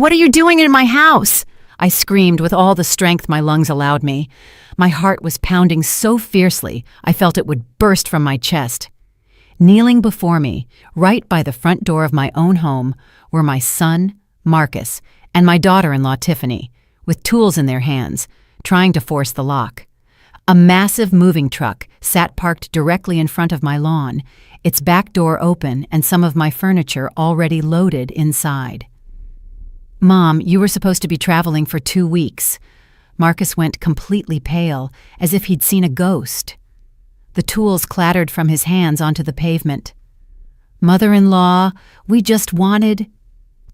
What are you doing in my house?" I screamed with all the strength my lungs allowed me. My heart was pounding so fiercely I felt it would burst from my chest. Kneeling before me, right by the front door of my own home, were my son, Marcus, and my daughter-in-law, Tiffany, with tools in their hands, trying to force the lock. A massive moving truck sat parked directly in front of my lawn, its back door open and some of my furniture already loaded inside. "Mom, you were supposed to be traveling for 2 weeks." Marcus went completely pale, as if he'd seen a ghost. The tools clattered from his hands onto the pavement. "Mother-in-law, we just wanted—"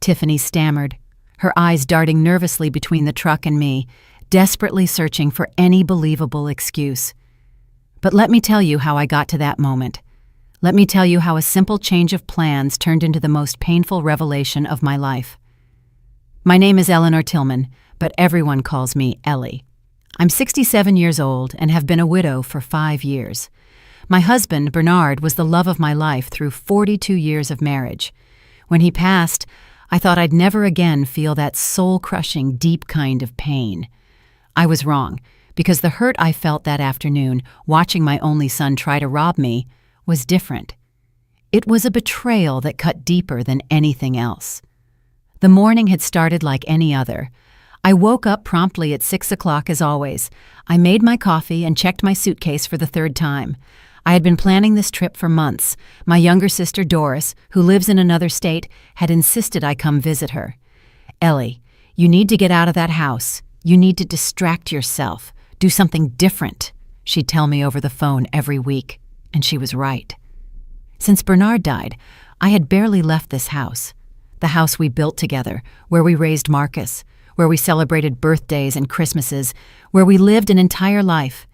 Tiffany stammered, her eyes darting nervously between the truck and me, desperately searching for any believable excuse. But let me tell you how I got to that moment. Let me tell you how a simple change of plans turned into the most painful revelation of my life. My name is Eleanor Tillman, but everyone calls me Ellie. I'm 67 years old and have been a widow for 5 years. My husband, Bernard, was the love of my life through 42 years of marriage. When he passed, I thought I'd never again feel that soul-crushing, deep kind of pain. I was wrong, because the hurt I felt that afternoon, watching my only son try to rob me, was different. It was a betrayal that cut deeper than anything else. The morning had started like any other. I woke up promptly at 6 o'clock as always. I made my coffee and checked my suitcase for the 3rd time. I had been planning this trip for months. My younger sister Doris, who lives in another state, had insisted I come visit her. "Ellie, you need to get out of that house. You need to distract yourself. Do something different," she'd tell me over the phone every week. And she was right. Since Bernard died, I had barely left this house. The house we built together, where we raised Marcus, where we celebrated birthdays and Christmases, where we lived an entire life.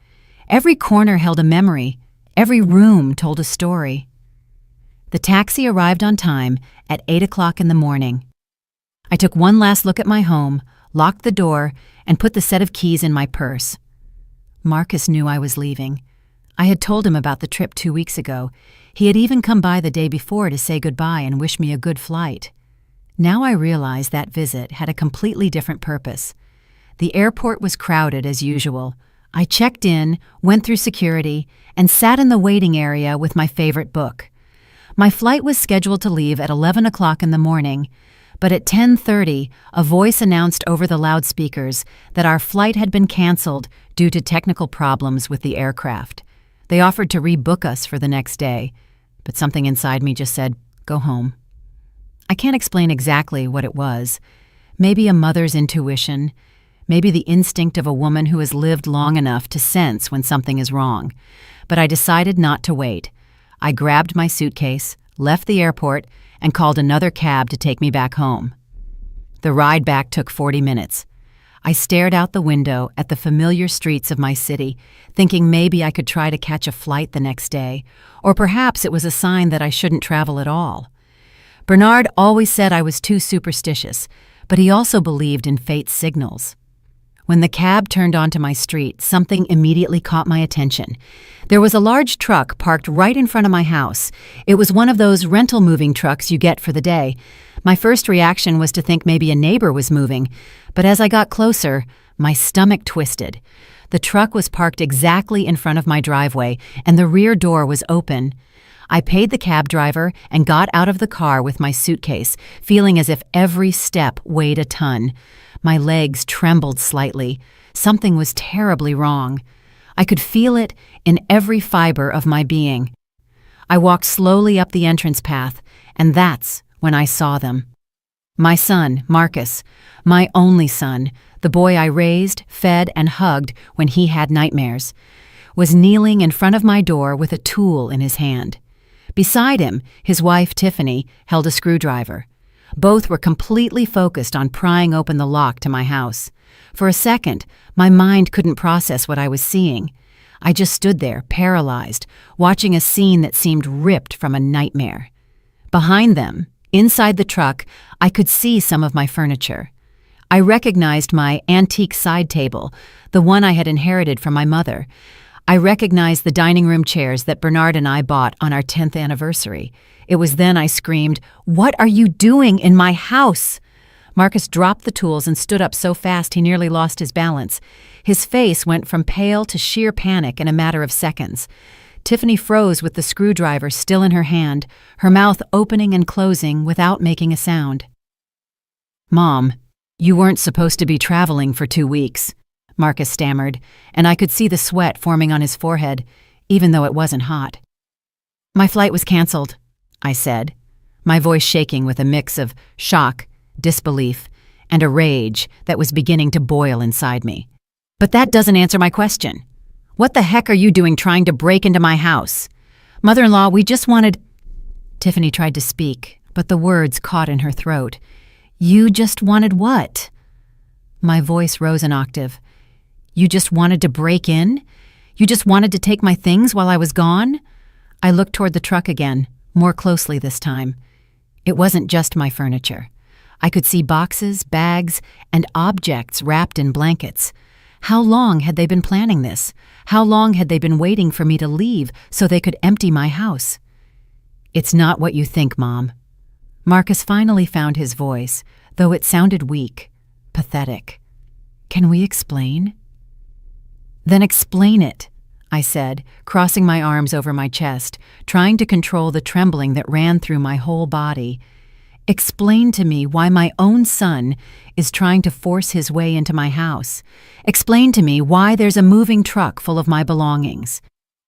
Every corner held a memory. Every room told a story. The taxi arrived on time at 8 o'clock in the morning. I took one last look at my home, locked the door, and put the set of keys in my purse. Marcus knew I was leaving. I had told him about the trip 2 weeks ago. He had even come by the day before to say goodbye and wish me a good flight. Now I realized that visit had a completely different purpose. The airport was crowded as usual. I checked in, went through security, and sat in the waiting area with my favorite book. My flight was scheduled to leave at 11 o'clock in the morning, but at 10:30, a voice announced over the loudspeakers that our flight had been canceled due to technical problems with the aircraft. They offered to rebook us for the next day, but something inside me just said, "Go home." I can't explain exactly what it was. Maybe a mother's intuition, maybe the instinct of a woman who has lived long enough to sense when something is wrong. But I decided not to wait. I grabbed my suitcase, left the airport, and called another cab to take me back home. The ride back took 40 minutes. I stared out the window at the familiar streets of my city, thinking maybe I could try to catch a flight the next day, or perhaps it was a sign that I shouldn't travel at all. Bernard always said I was too superstitious, but he also believed in fate's signals. When the cab turned onto my street, something immediately caught my attention. There was a large truck parked right in front of my house. It was one of those rental moving trucks you get for the day. My first reaction was to think maybe a neighbor was moving, but as I got closer, my stomach twisted. The truck was parked exactly in front of my driveway, and the rear door was open. I paid the cab driver and got out of the car with my suitcase, feeling as if every step weighed a ton. My legs trembled slightly. Something was terribly wrong. I could feel it in every fiber of my being. I walked slowly up the entrance path, and that's when I saw them. My son, Marcus, my only son, the boy I raised, fed, and hugged when he had nightmares, was kneeling in front of my door with a tool in his hand. Beside him, his wife, Tiffany, held a screwdriver. Both were completely focused on prying open the lock to my house. For a second, my mind couldn't process what I was seeing. I just stood there, paralyzed, watching a scene that seemed ripped from a nightmare. Behind them, inside the truck, I could see some of my furniture. I recognized my antique side table, the one I had inherited from my mother. I recognized the dining room chairs that Bernard and I bought on our 10th anniversary. It was then I screamed, "What are you doing in my house?" Marcus dropped the tools and stood up so fast he nearly lost his balance. His face went from pale to sheer panic in a matter of seconds. Tiffany froze with the screwdriver still in her hand, her mouth opening and closing without making a sound. "Mom, you weren't supposed to be traveling for 2 weeks," Marcus stammered, and I could see the sweat forming on his forehead, even though it wasn't hot. "My flight was canceled," I said, my voice shaking with a mix of shock, disbelief, and a rage that was beginning to boil inside me. "But that doesn't answer my question. What the heck are you doing trying to break into my house? Mother-in-law, we just wanted—" Tiffany tried to speak, but the words caught in her throat. "You just wanted what?" My voice rose an octave. "You just wanted to break in? You just wanted to take my things while I was gone?" I looked toward the truck again, more closely this time. It wasn't just my furniture. I could see boxes, bags, and objects wrapped in blankets. How long had they been planning this? How long had they been waiting for me to leave so they could empty my house? "It's not what you think, Mom." Marcus finally found his voice, though it sounded weak, pathetic. "Can we explain?" "Then explain it," I said, crossing my arms over my chest, trying to control the trembling that ran through my whole body. "Explain to me why my own son is trying to force his way into my house. Explain to me why there's a moving truck full of my belongings.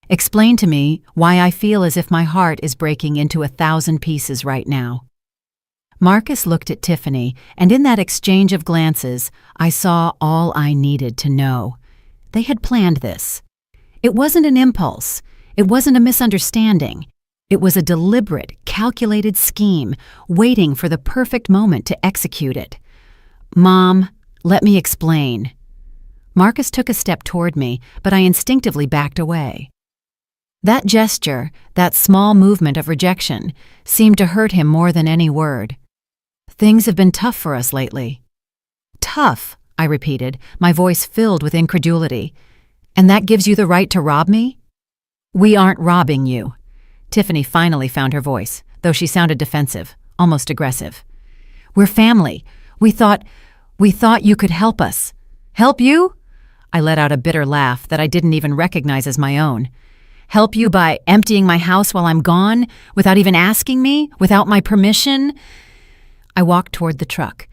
Explain to me why I feel as if my heart is breaking into 1,000 pieces right now." Marcus looked at Tiffany, and in that exchange of glances, I saw all I needed to know. They had planned this. It wasn't an impulse. It wasn't a misunderstanding. It was a deliberate, calculated scheme, waiting for the perfect moment to execute it. "Mom, let me explain." Marcus took a step toward me, but I instinctively backed away. That gesture, that small movement of rejection, seemed to hurt him more than any word. "Things have been tough for us lately." "Tough," I repeated, my voice filled with incredulity. "And that gives you the right to rob me?" "We aren't robbing you." Tiffany finally found her voice, though she sounded defensive, almost aggressive. "We're family. We thought you could help us." "Help you?" I let out a bitter laugh that I didn't even recognize as my own. "Help you by emptying my house while I'm gone, without even asking me, without my permission?" I walked toward the truck.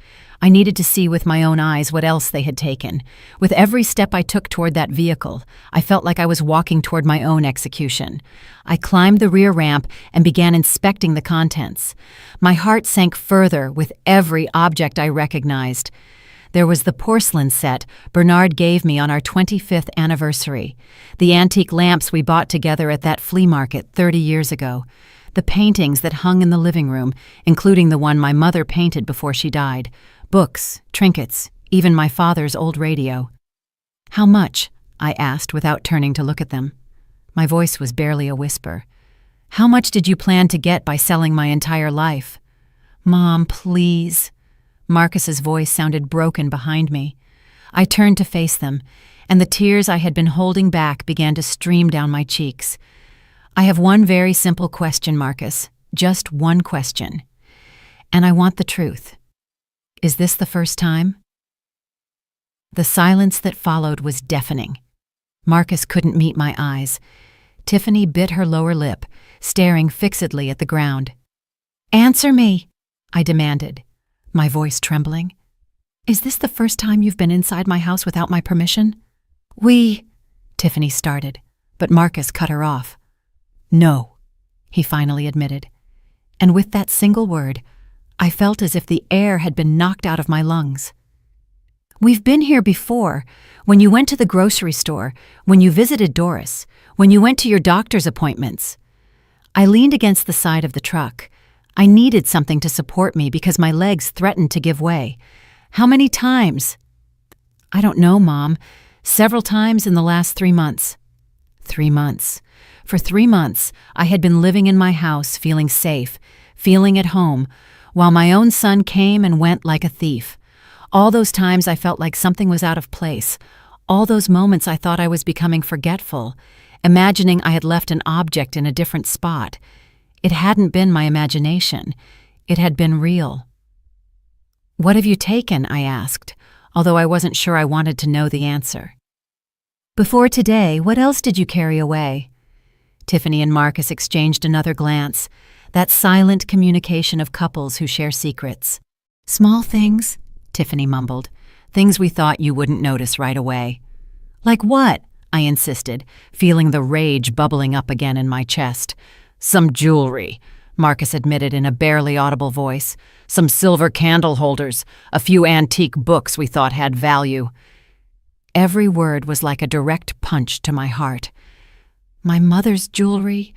I needed to see with my own eyes what else they had taken. With every step I took toward that vehicle, I felt like I was walking toward my own execution. I climbed the rear ramp and began inspecting the contents. My heart sank further with every object I recognized. There was the porcelain set Bernard gave me on our 25th anniversary, the antique lamps we bought together at that flea market 30 years ago, the paintings that hung in the living room, including the one my mother painted before she died, books, trinkets, even my father's old radio. "How much?" I asked without turning to look at them. My voice was barely a whisper. "How much did you plan to get by selling my entire life?" "Mom, please." Marcus's voice sounded broken behind me. I turned to face them, and the tears I had been holding back began to stream down my cheeks. "I have one very simple question, Marcus. Just one question. And I want the truth. Is this the first time?" The silence that followed was deafening. Marcus couldn't meet my eyes. Tiffany bit her lower lip, staring fixedly at the ground. "Answer me," I demanded, my voice trembling. "Is this the first time you've been inside my house without my permission?" Tiffany started, but Marcus cut her off. "No," he finally admitted. And with that single word, I felt as if the air had been knocked out of my lungs. "We've been here before, when you went to the grocery store, when you visited Doris, when you went to your doctor's appointments." I leaned against the side of the truck. I needed something to support me because my legs threatened to give way. "How many times?" "I don't know, Mom. Several times in the last 3 months." 3 months. For 3 months, I had been living in my house, feeling safe, feeling at home, while my own son came and went like a thief. All those times I felt like something was out of place. All those moments I thought I was becoming forgetful, imagining I had left an object in a different spot. It hadn't been my imagination. It had been real. "What have you taken?" I asked, although I wasn't sure I wanted to know the answer. "Before today, what else did you carry away?" Tiffany and Marcus exchanged another glance, that silent communication of couples who share secrets. "Small things," Tiffany mumbled, "things we thought you wouldn't notice right away." "Like what?" I insisted, feeling the rage bubbling up again in my chest. "Some jewelry," Marcus admitted in a barely audible voice. "Some silver candle holders, a few antique books we thought had value." Every word was like a direct punch to my heart. "My mother's jewelry,"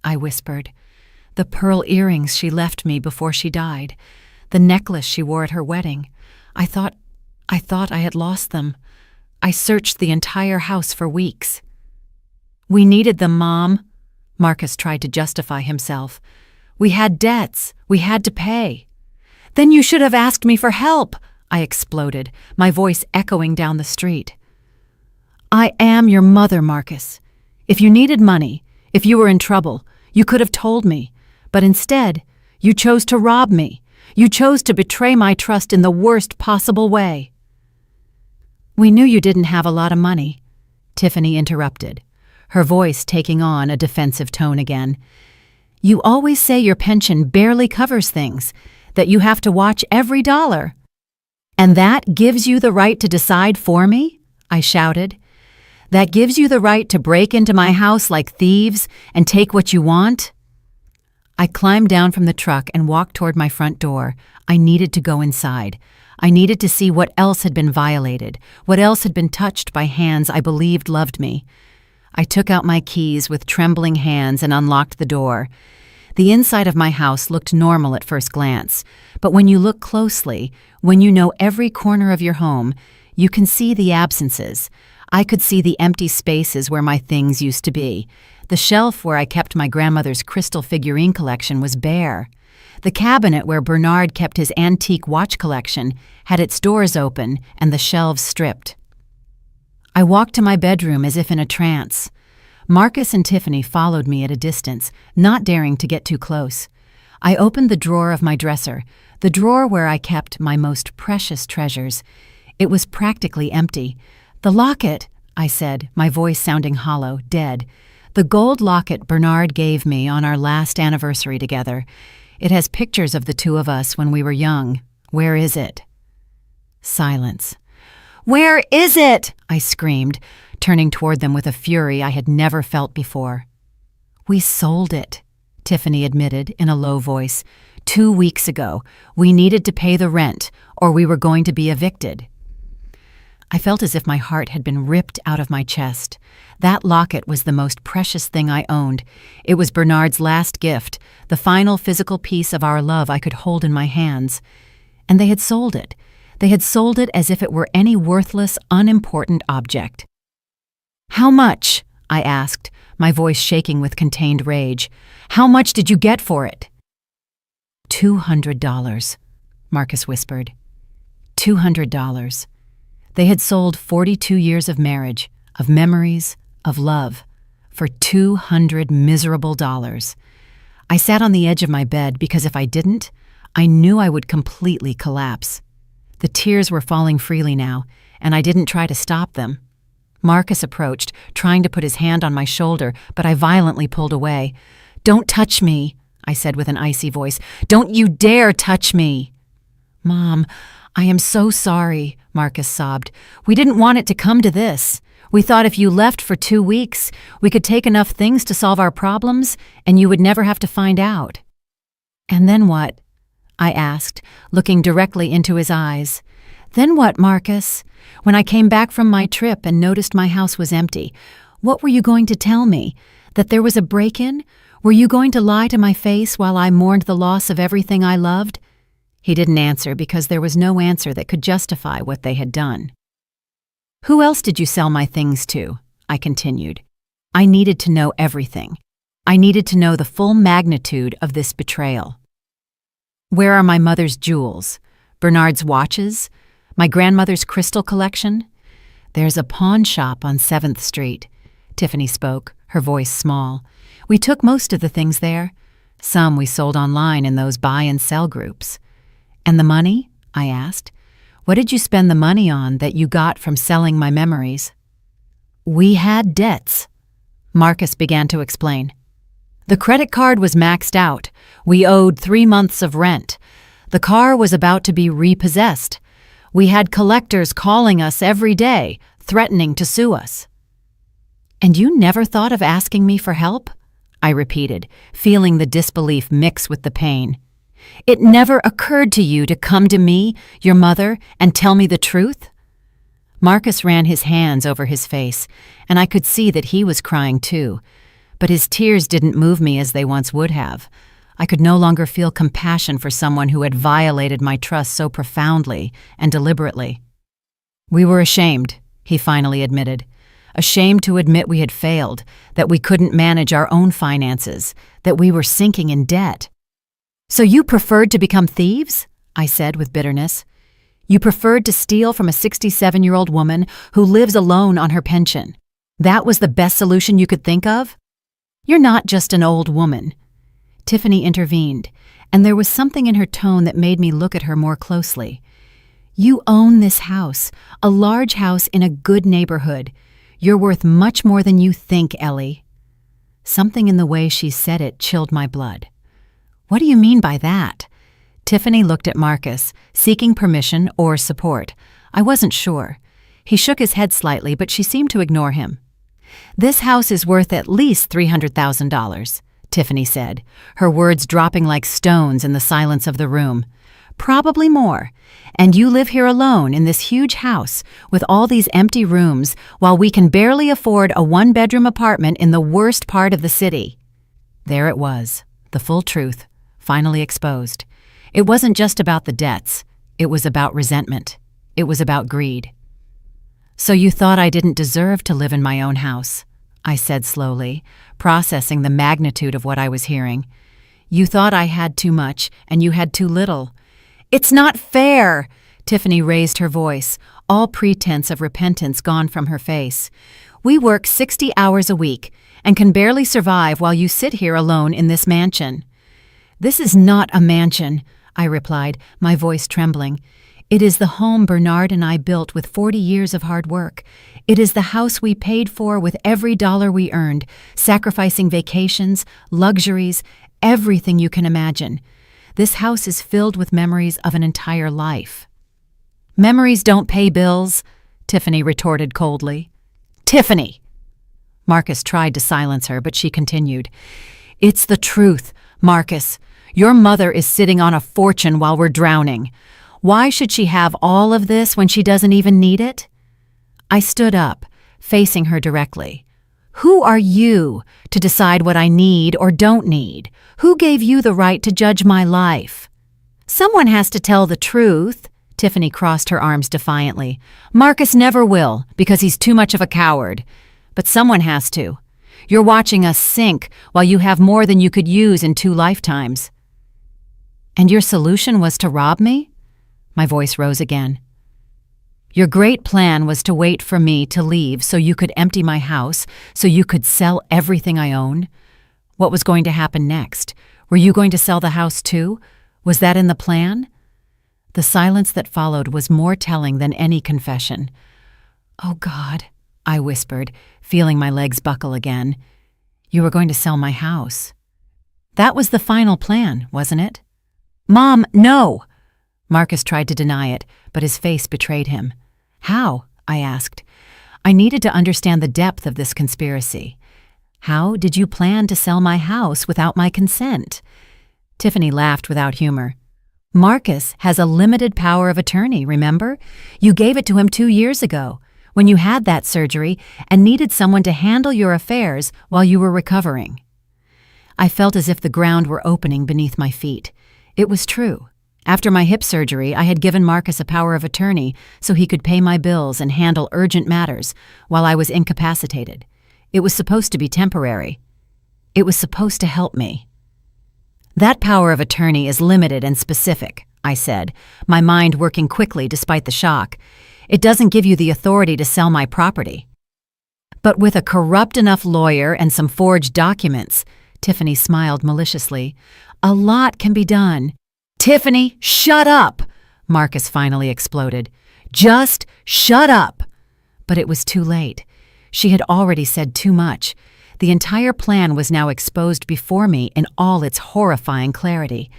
I whispered. "The pearl earrings she left me before she died. The necklace she wore at her wedding. I thought I had lost them. I searched the entire house for weeks." "We needed them, Mom," Marcus tried to justify himself. "We had debts. We had to pay." "Then you should have asked me for help," I exploded, my voice echoing down the street. "I am your mother, Marcus. If you needed money, if you were in trouble, you could have told me. But instead, you chose to rob me. You chose to betray my trust in the worst possible way." "We knew you didn't have a lot of money," Tiffany interrupted, her voice taking on a defensive tone again. "You always say your pension barely covers things, that you have to watch every dollar." "And that gives you the right to decide for me?" I shouted. "That gives you the right to break into my house like thieves and take what you want?" I climbed down from the truck and walked toward my front door. I needed to go inside. I needed to see what else had been violated, what else had been touched by hands I believed loved me. I took out my keys with trembling hands and unlocked the door. The inside of my house looked normal at first glance, but when you look closely, when you know every corner of your home, you can see the absences. I could see the empty spaces where my things used to be. The shelf where I kept my grandmother's crystal figurine collection was bare. The cabinet where Bernard kept his antique watch collection had its doors open and the shelves stripped. I walked to my bedroom as if in a trance. Marcus and Tiffany followed me at a distance, not daring to get too close. I opened the drawer of my dresser, the drawer where I kept my most precious treasures. It was practically empty. "The locket," I said, my voice sounding hollow, dead. "The gold locket Bernard gave me on our last anniversary together. It has pictures of the two of us when we were young. Where is it?" Silence. "Where is it?" I screamed, turning toward them with a fury I had never felt before. "We sold it," Tiffany admitted in a low voice. 2 weeks ago, we needed to pay the rent, or we were going to be evicted." I felt as if my heart had been ripped out of my chest. That locket was the most precious thing I owned. It was Bernard's last gift, the final physical piece of our love I could hold in my hands. And they had sold it. They had sold it as if it were any worthless, unimportant object. "How much?" I asked, my voice shaking with contained rage. "How much did you get for it?" $200, Marcus whispered. $200. They had sold 42 years of marriage, of memories, of love, for $200 miserable dollars. I sat on the edge of my bed because if I didn't, I knew I would completely collapse. The tears were falling freely now, and I didn't try to stop them. Marcus approached, trying to put his hand on my shoulder, but I violently pulled away. "Don't touch me," I said with an icy voice. "Don't you dare touch me!" "Mom, I am so sorry," Marcus sobbed. "We didn't want it to come to this. We thought if you left for 2 weeks, we could take enough things to solve our problems, and you would never have to find out." "And then what?" I asked, looking directly into his eyes. "Then what, Marcus? When I came back from my trip and noticed my house was empty, what were you going to tell me? That there was a break-in? Were you going to lie to my face while I mourned the loss of everything I loved?" He didn't answer because there was no answer that could justify what they had done. "Who else did you sell my things to?" I continued. I needed to know everything. I needed to know the full magnitude of this betrayal. "Where are my mother's jewels? Bernard's watches? My grandmother's crystal collection?" "There's a pawn shop on 7th Street. Tiffany spoke, her voice small. "We took most of the things there. Some we sold online in those buy and sell groups." "And the money?" I asked. What did you spend the money on that you got from selling my memories? We had debts, Marcus began to explain. The credit card was maxed out. We owed 3 months of rent. The car was about to be repossessed. We had collectors calling us every day, threatening to sue us. And you never thought of asking me for help? I repeated, feeling the disbelief mix with the pain. It never occurred to you to come to me, your mother, and tell me the truth? Marcus ran his hands over his face, and I could see that he was crying too. But his tears didn't move me as they once would have. I could no longer feel compassion for someone who had violated my trust so profoundly and deliberately. We were ashamed, he finally admitted. Ashamed to admit we had failed, that we couldn't manage our own finances, that we were sinking in debt. So you preferred to become thieves? I said with bitterness. You preferred to steal from a 67-year-old woman who lives alone on her pension. That was the best solution you could think of? You're not just an old woman. Tiffany intervened, and there was something in her tone that made me look at her more closely. You own this house, a large house in a good neighborhood. You're worth much more than you think, Ellie. Something in the way she said it chilled my blood. What do you mean by that? Tiffany looked at Marcus, seeking permission or support. I wasn't sure. He shook his head slightly, but she seemed to ignore him. This house is worth at least $300,000, Tiffany said, her words dropping like stones in the silence of the room. Probably more. And you live here alone in this huge house with all these empty rooms while we can barely afford a one-bedroom apartment in the worst part of the city. There it was, the full truth, finally exposed. It wasn't just about the debts. It was about resentment. It was about greed. So you thought I didn't deserve to live in my own house, I said slowly, processing the magnitude of what I was hearing. You thought I had too much and you had too little. It's not fair! Tiffany raised her voice, all pretense of repentance gone from her face. We work 60 hours a week and can barely survive while you sit here alone in this mansion. This is not a mansion, I replied, my voice trembling. It is the home Bernard and I built with 40 years of hard work. It is the house we paid for with every dollar we earned, sacrificing vacations, luxuries, everything you can imagine. This house is filled with memories of an entire life. Memories don't pay bills, Tiffany retorted coldly. Tiffany! Marcus tried to silence her, but she continued. It's the truth, Marcus. Your mother is sitting on a fortune while we're drowning. Why should she have all of this when she doesn't even need it? I stood up, facing her directly. Who are you to decide what I need or don't need? Who gave you the right to judge my life? Someone has to tell the truth. Tiffany crossed her arms defiantly. Marcus never will, because he's too much of a coward. But someone has to. You're watching us sink while you have more than you could use in 2 lifetimes. And your solution was to rob me? My voice rose again. Your great plan was to wait for me to leave so you could empty my house, so you could sell everything I own. What was going to happen next? Were you going to sell the house too? Was that in the plan? The silence that followed was more telling than any confession. Oh God, I whispered, feeling my legs buckle again. You were going to sell my house. That was the final plan, wasn't it? Mom, no! Marcus tried to deny it, but his face betrayed him. How? I asked. I needed to understand the depth of this conspiracy. How did you plan to sell my house without my consent? Tiffany laughed without humor. Marcus has a limited power of attorney, remember? You gave it to him 2 years ago, when you had that surgery and needed someone to handle your affairs while you were recovering. I felt as if the ground were opening beneath my feet. It was true. After my hip surgery, I had given Marcus a power of attorney so he could pay my bills and handle urgent matters while I was incapacitated. It was supposed to be temporary. It was supposed to help me. That power of attorney is limited and specific, I said, my mind working quickly despite the shock. It doesn't give you the authority to sell my property. But with a corrupt enough lawyer and some forged documents, Tiffany smiled maliciously, a lot can be done. Tiffany, shut up! Marcus finally exploded. "Just shut up!" But it was too late. She had already said too much. The entire plan was now exposed before me in all its horrifying clarity.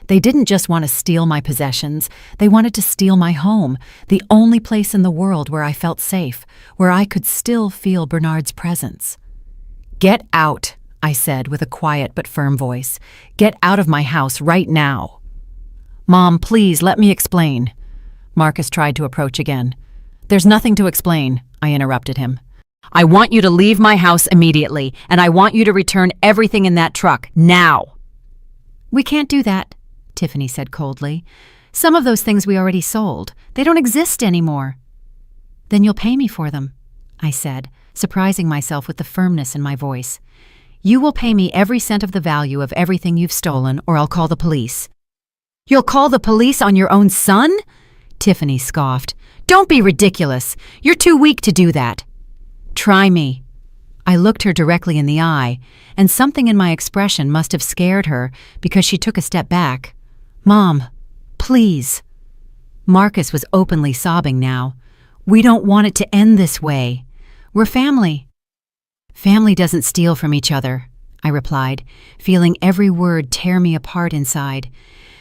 They didn't just want to steal my possessions, they wanted to steal my home, the only place in the world where I felt safe, where I could still feel Bernard's presence. "Get out," I said with a quiet but firm voice. "Get out of my house right now." "Mom, please, let me explain." Marcus tried to approach again. "There's nothing to explain," I interrupted him. "I want you to leave my house immediately, and I want you to return everything in that truck, now." "We can't do that," Tiffany said coldly. "Some of those things we already sold. They don't exist anymore." "Then you'll pay me for them," I said, surprising myself with the firmness in my voice. "You will pay me every cent of the value of everything you've stolen, or I'll call the police." "You'll call the police on your own son?" Tiffany scoffed. "Don't be ridiculous. You're too weak to do that." "Try me." I looked her directly in the eye, and something in my expression must have scared her because she took a step back. "Mom, please." Marcus was openly sobbing now. "We don't want it to end this way. We're family." "Family doesn't steal from each other," I replied, feeling every word tear me apart inside.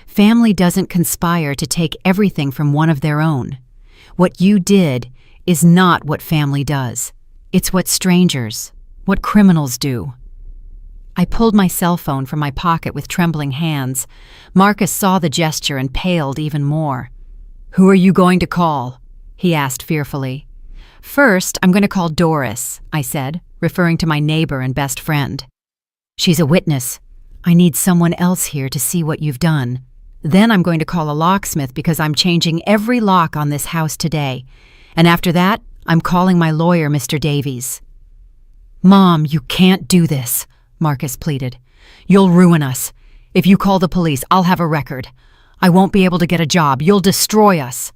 "Family doesn't conspire to take everything from one of their own. What you did is not what family does. It's what strangers, what criminals do." I pulled my cell phone from my pocket with trembling hands. Marcus saw the gesture and paled even more. "Who are you going to call?" he asked fearfully. "First, I'm going to call Doris," I said, referring to my neighbor and best friend. "She's a witness. I need someone else here to see what you've done. Then I'm going to call a locksmith because I'm changing every lock on this house today. And after that, I'm calling my lawyer, Mr. Davies." "Mom, you can't do this," Marcus pleaded. "You'll ruin us. If you call the police, I'll have a record. I won't be able to get a job. You'll destroy us."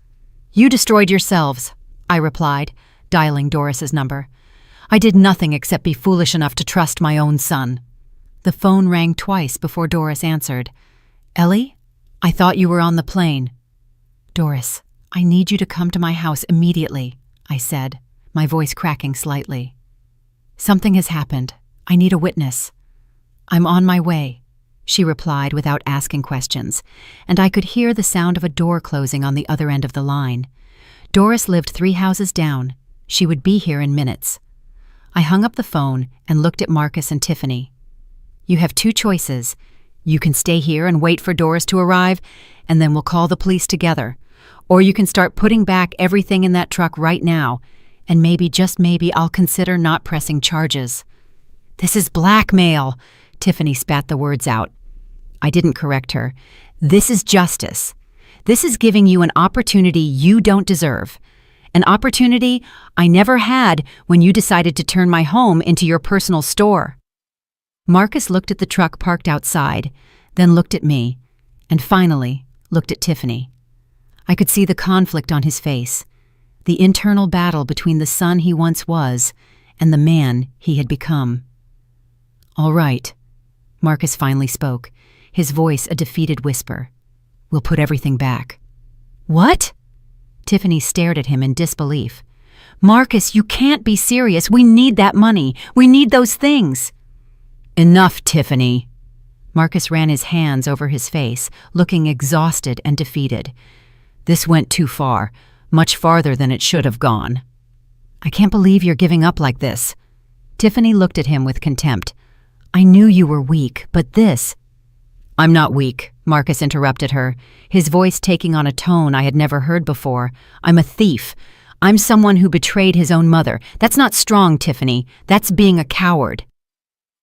"You destroyed yourselves," I replied, dialing Doris's number. "I did nothing except be foolish enough to trust my own son." The phone rang twice before Doris answered. "Ellie? I thought you were on the plane." "Doris, I need you to come to my house immediately," I said, my voice cracking slightly. "Something has happened. I need a witness." "I'm on my way," she replied without asking questions, and I could hear the sound of a door closing on the other end of the line. Doris lived 3 houses down. She would be here in minutes. I hung up the phone and looked at Marcus and Tiffany. "You have 2 choices. You can stay here and wait for Doris to arrive, and then we'll call the police together. Or you can start putting back everything in that truck right now, and maybe, just maybe, I'll consider not pressing charges." "This is blackmail," Tiffany spat the words out. I didn't correct her. "This is justice. This is giving you an opportunity you don't deserve. An opportunity I never had when you decided to turn my home into your personal store." Marcus looked at the truck parked outside, then looked at me, and finally looked at Tiffany. I could see the conflict on his face, the internal battle between the son he once was and the man he had become. "All right," Marcus finally spoke, his voice a defeated whisper. "We'll put everything back." "What?" Tiffany stared at him in disbelief. "Marcus, you can't be serious. We need that money. We need those things." "Enough, Tiffany." Marcus ran his hands over his face, looking exhausted and defeated. "This went too far, much farther than it should have gone." "I can't believe you're giving up like this." Tiffany looked at him with contempt. "I knew you were weak, but this—" "I'm not weak," Marcus interrupted her, his voice taking on a tone I had never heard before. "I'm a thief. I'm someone who betrayed his own mother. That's not strong, Tiffany. That's being a coward."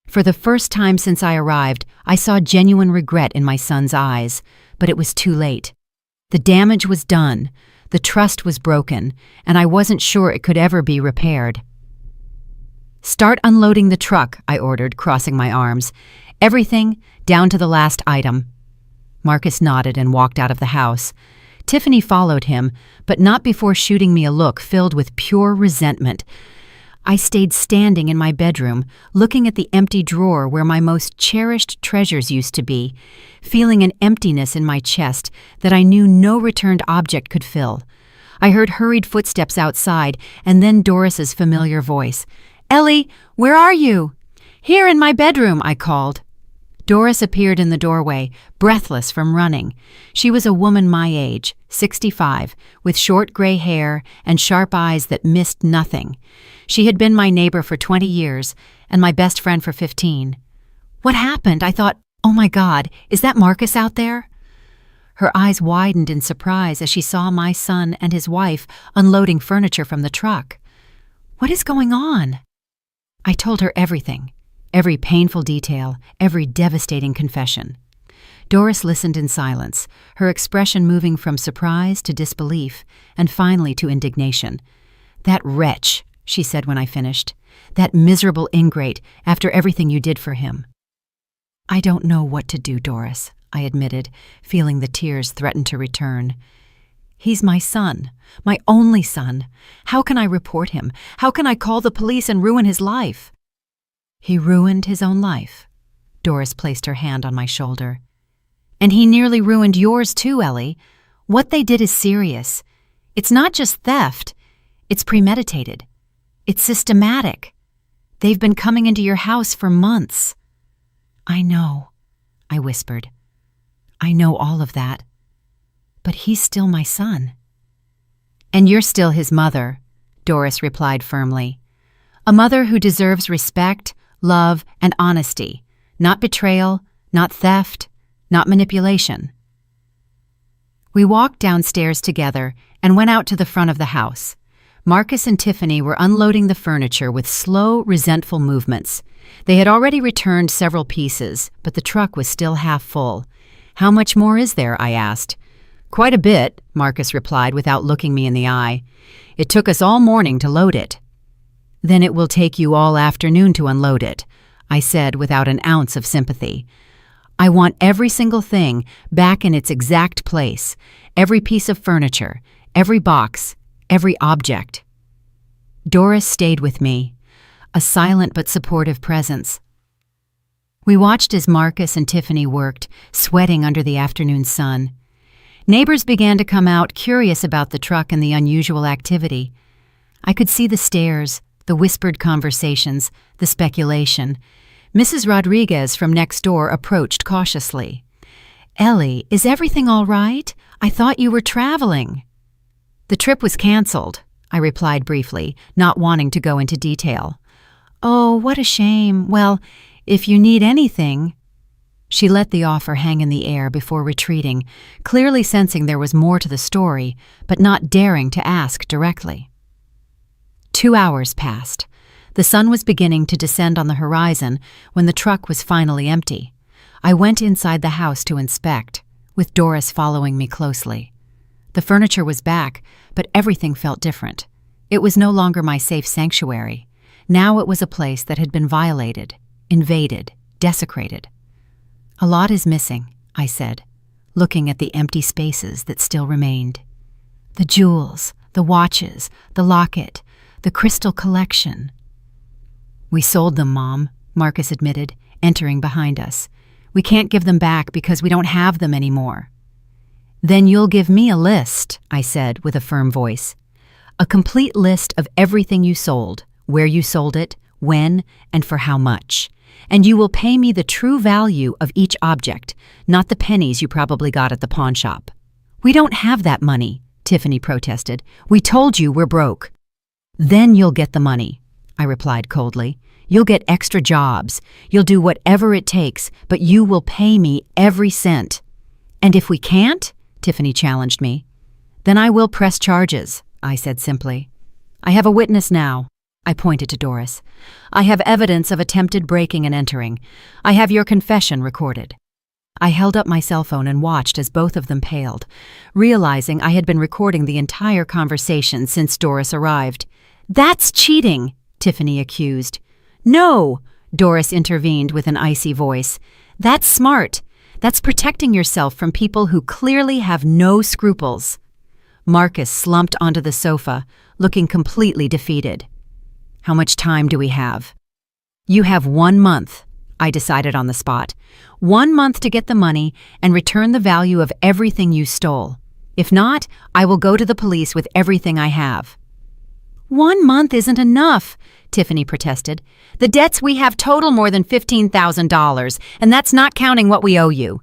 For the first time since I arrived, I saw genuine regret in my son's eyes, but it was too late. The damage was done, the trust was broken, and I wasn't sure it could ever be repaired. "Start unloading the truck," I ordered, crossing my arms. "Everything, down to the last item." Marcus nodded and walked out of the house. Tiffany followed him, but not before shooting me a look filled with pure resentment. I stayed standing in my bedroom, looking at the empty drawer where my most cherished treasures used to be, feeling an emptiness in my chest that I knew no returned object could fill. I heard hurried footsteps outside, and then Doris's familiar voice. "Ellie, where are you?" "Here in my bedroom," I called. Doris appeared in the doorway, breathless from running. She was a woman my age, 65, with short gray hair and sharp eyes that missed nothing. She had been my neighbor for 20 years and my best friend for 15. "What happened?" I thought. "Oh my God, is that Marcus out there?" Her eyes widened in surprise as she saw my son and his wife unloading furniture from the truck. "What is going on?" I told her everything. Every painful detail, every devastating confession. Doris listened in silence, her expression moving from surprise to disbelief, and finally to indignation. "That wretch," she said when I finished. "That miserable ingrate, after everything you did for him." "I don't know what to do, Doris," I admitted, feeling the tears threaten to return. "He's my son, my only son. How can I report him? How can I call the police and ruin his life?" "He ruined his own life." Doris placed her hand on my shoulder. "And he nearly ruined yours too, Ellie. What they did is serious. It's not just theft. It's premeditated. It's systematic. They've been coming into your house for months." "I know," I whispered. "I know all of that. But he's still my son." "And you're still his mother," Doris replied firmly. "A mother who deserves respect, love, and honesty, not betrayal, not theft, not manipulation." We walked downstairs together and went out to the front of the house. Marcus and Tiffany were unloading the furniture with slow, resentful movements. They had already returned several pieces, but the truck was still half full. "How much more is there?" I asked. "Quite a bit," Marcus replied without looking me in the eye. "It took us all morning to load it." "Then it will take you all afternoon to unload it," I said without an ounce of sympathy. "I want every single thing back in its exact place, every piece of furniture, every box, every object." Doris stayed with me, a silent but supportive presence. We watched as Marcus and Tiffany worked, sweating under the afternoon sun. Neighbors began to come out, curious about the truck and the unusual activity. I could see the stares, the whispered conversations, the speculation. Mrs. Rodriguez from next door approached cautiously. "Ellie, is everything all right? I thought you were traveling." "The trip was canceled," I replied briefly, not wanting to go into detail. "Oh, what a shame. Well, if you need anything—" She let the offer hang in the air before retreating, clearly sensing there was more to the story, but not daring to ask directly. 2 hours passed. The sun was beginning to descend on the horizon when the truck was finally empty. I went inside the house to inspect, with Doris following me closely. The furniture was back, but everything felt different. It was no longer my safe sanctuary. Now it was a place that had been violated, invaded, desecrated. "A lot is missing," I said, looking at the empty spaces that still remained. "The jewels, the watches, the locket, the crystal collection." "We sold them, Mom," Marcus admitted, entering behind us. "We can't give them back because we don't have them anymore." "Then you'll give me a list," I said with a firm voice. "A complete list of everything you sold, where you sold it, when, and for how much. And you will pay me the true value of each object, not the pennies you probably got at the pawn shop." "We don't have that money," Tiffany protested. "We told you we're broke." "Then you'll get the money," I replied coldly. "You'll get extra jobs. You'll do whatever it takes, but you will pay me every cent." "And if we can't?" Tiffany challenged me. "Then I will press charges," I said simply. "I have a witness now." I pointed to Doris. "I have evidence of attempted breaking and entering. I have your confession recorded." I held up my cell phone and watched as both of them paled, realizing I had been recording the entire conversation since Doris arrived. "That's cheating," Tiffany accused. "No," Doris intervened with an icy voice. "That's smart. That's protecting yourself from people who clearly have no scruples." Marcus slumped onto the sofa, looking completely defeated. How much time do we have? You have 1 month, I decided on the spot. 1 month to get the money and return the value of everything you stole. If not, I will go to the police with everything I have. 1 month isn't enough, Tiffany protested. The debts we have total more than $15,000, and that's not counting what we owe you.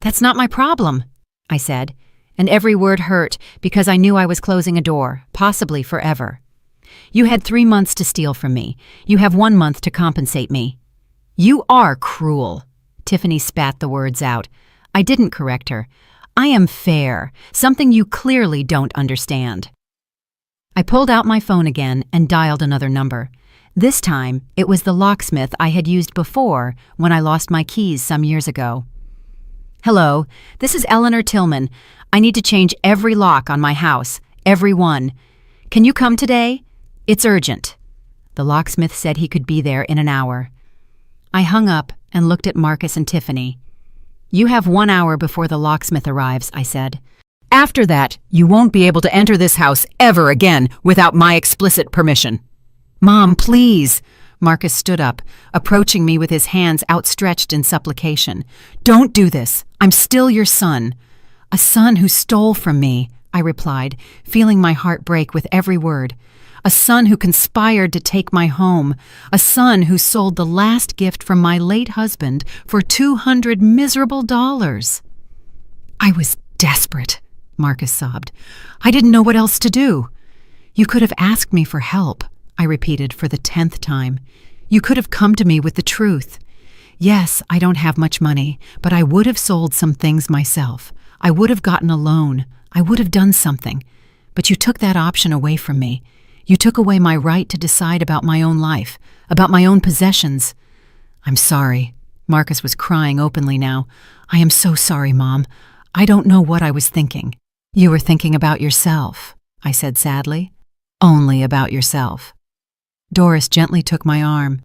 That's not my problem, I said, and every word hurt because I knew I was closing a door, possibly forever. You had 3 months to steal from me. You have 1 month to compensate me. You are cruel. Tiffany spat the words out. I didn't correct her. I am fair, something you clearly don't understand. I pulled out my phone again and dialed another number. This time, it was the locksmith I had used before when I lost my keys some years ago. Hello, this is Eleanor Tillman. I need to change every lock on my house, every one. Can you come today? It's urgent. The locksmith said he could be there in an hour. I hung up and looked at Marcus and Tiffany. You have 1 hour before the locksmith arrives, I said. After that, you won't be able to enter this house ever again without my explicit permission. Mom, please. Marcus stood up, approaching me with his hands outstretched in supplication. Don't do this. I'm still your son. A son who stole from me, I replied, feeling my heart break with every word. A son who conspired to take my home. A son who sold the last gift from my late husband for $200 miserable. I was desperate, Marcus sobbed. I didn't know what else to do. You could have asked me for help, I repeated for the 10th time. You could have come to me with the truth. Yes, I don't have much money, but I would have sold some things myself. I would have gotten a loan. I would have done something. But you took that option away from me. You took away my right to decide about my own life, about my own possessions. I'm sorry. Marcus was crying openly now. I am so sorry, Mom. I don't know what I was thinking. You were thinking about yourself, I said sadly. Only about yourself. Doris gently took my arm.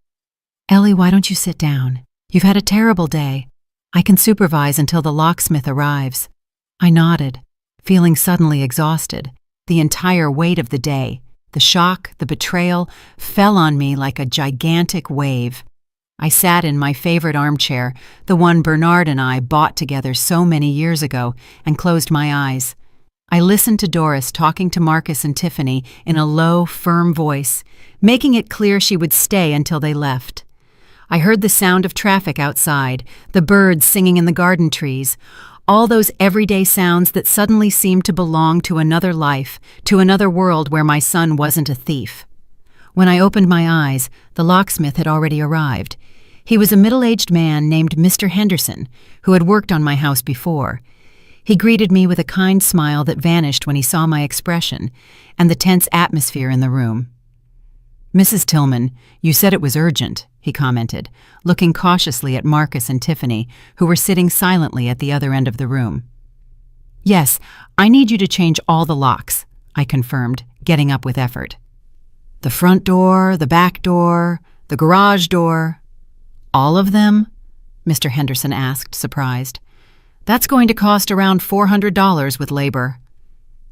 Ellie, why don't you sit down? You've had a terrible day. I can supervise until the locksmith arrives. I nodded, feeling suddenly exhausted. The entire weight of the day, the shock, the betrayal, fell on me like a gigantic wave. I sat in my favorite armchair, the one Bernard and I bought together so many years ago, and closed my eyes. I listened to Doris talking to Marcus and Tiffany in a low, firm voice, making it clear she would stay until they left. I heard the sound of traffic outside, the birds singing in the garden trees, all those everyday sounds that suddenly seemed to belong to another life, to another world where my son wasn't a thief. When I opened my eyes, the locksmith had already arrived. He was a middle-aged man named Mr. Henderson, who had worked on my house before. He greeted me with a kind smile that vanished when he saw my expression and the tense atmosphere in the room. Mrs. Tillman, you said it was urgent, he commented, looking cautiously at Marcus and Tiffany, who were sitting silently at the other end of the room. Yes, I need you to change all the locks, I confirmed, getting up with effort. The front door, the back door, the garage door. All of them? Mr. Henderson asked, surprised. That's going to cost around $400 with labor.